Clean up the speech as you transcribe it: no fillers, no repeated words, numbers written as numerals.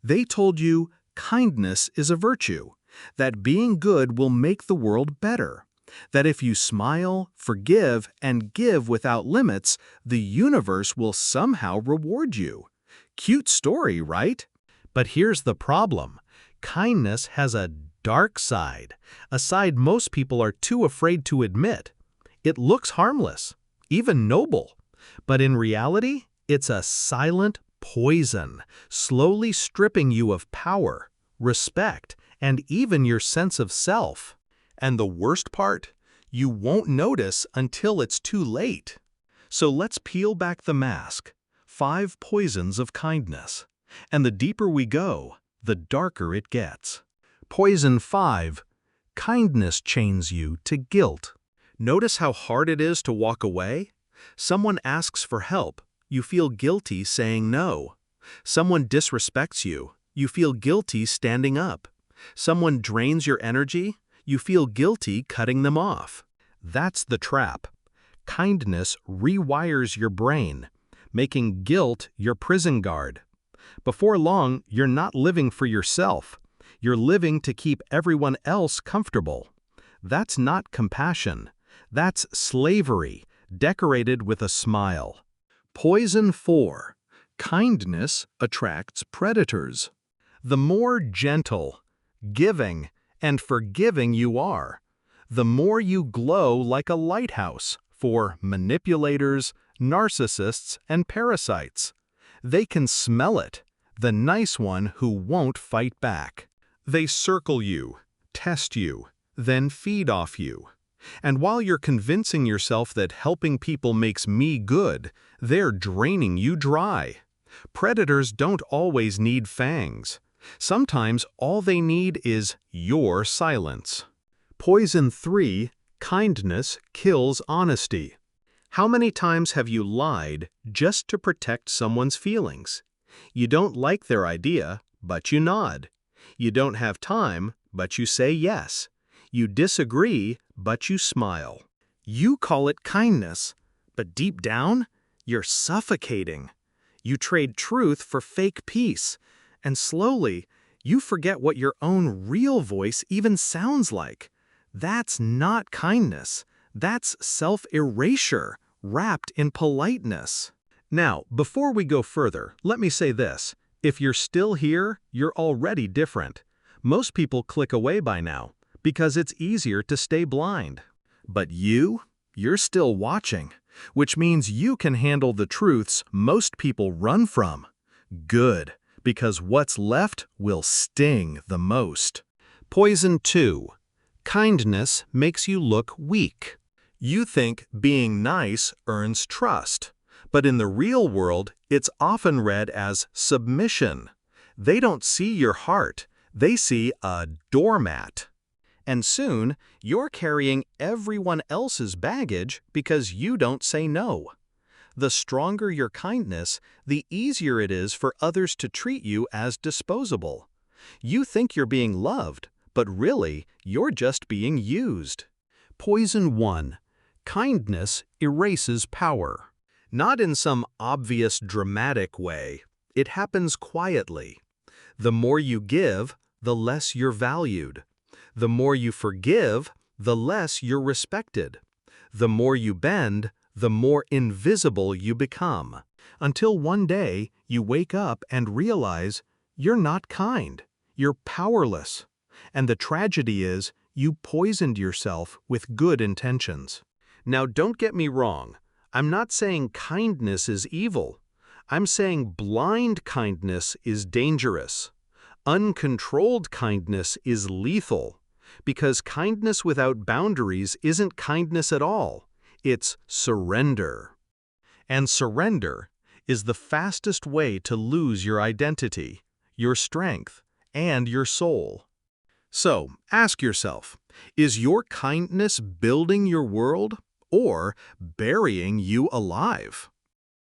They told you kindness is a virtue, that being good will make the world better, that if you smile, forgive, and give without limits, the universe will somehow reward you. Cute story, right? But here's the problem. Kindness has a dark side, a side most people are too afraid to admit. It looks harmless, even noble, but in reality, it's a silent poison, slowly stripping you of power, respect, and even your sense of self. And the worst part? You won't notice until it's too late. So let's peel back the mask. 5 poisons of kindness. And the deeper we go, the darker it gets. Poison 5. Kindness chains you to guilt. Notice how hard it is to walk away? Someone asks for help, you feel guilty saying no. Someone disrespects you, you feel guilty standing up. Someone drains your energy, you feel guilty cutting them off. That's the trap. Kindness rewires your brain, making guilt your prison guard. Before long, you're not living for yourself. You're living to keep everyone else comfortable. That's not compassion. That's slavery, decorated with a smile. Poison 4. Kindness attracts predators. The more gentle, giving, and forgiving you are, the more you glow like a lighthouse for manipulators, narcissists, and parasites. They can smell it, the nice one who won't fight back. They circle you, test you, then feed off you. And while you're convincing yourself that helping people makes me good, they're draining you dry. Predators don't always need fangs. Sometimes all they need is your silence. Poison 3. Kindness kills honesty. How many times have you lied just to protect someone's feelings? You don't like their idea, but you nod. You don't have time, but you say yes. You disagree, but you smile. You call it kindness, but deep down, you're suffocating. You trade truth for fake peace, and slowly, you forget what your own real voice even sounds like. That's not kindness. That's self-erasure, wrapped in politeness. Now, before we go further, let me say this. If you're still here, you're already different. Most people click away by now, because it's easier to stay blind. But you're still watching, which means you can handle the truths most people run from. Good, because what's left will sting the most. Poison 2. Kindness makes you look weak. You think being nice earns trust, but in the real world, it's often read as submission. They don't see your heart, they see a doormat. And soon, you're carrying everyone else's baggage because you don't say no. The stronger your kindness, the easier it is for others to treat you as disposable. You think you're being loved, but really, you're just being used. Poison 1. Kindness erases power. Not in some obvious dramatic way. It happens quietly. The more you give, the less you're valued. The more you forgive, the less you're respected. The more you bend, the more invisible you become. Until one day, you wake up and realize you're not kind. You're powerless. And the tragedy is, you poisoned yourself with good intentions. Now, don't get me wrong. I'm not saying kindness is evil. I'm saying blind kindness is dangerous. Uncontrolled kindness is lethal. Because kindness without boundaries isn't kindness at all. It's surrender. And surrender is the fastest way to lose your identity, your strength, and your soul. So, ask yourself, is your kindness building your world or burying you alive?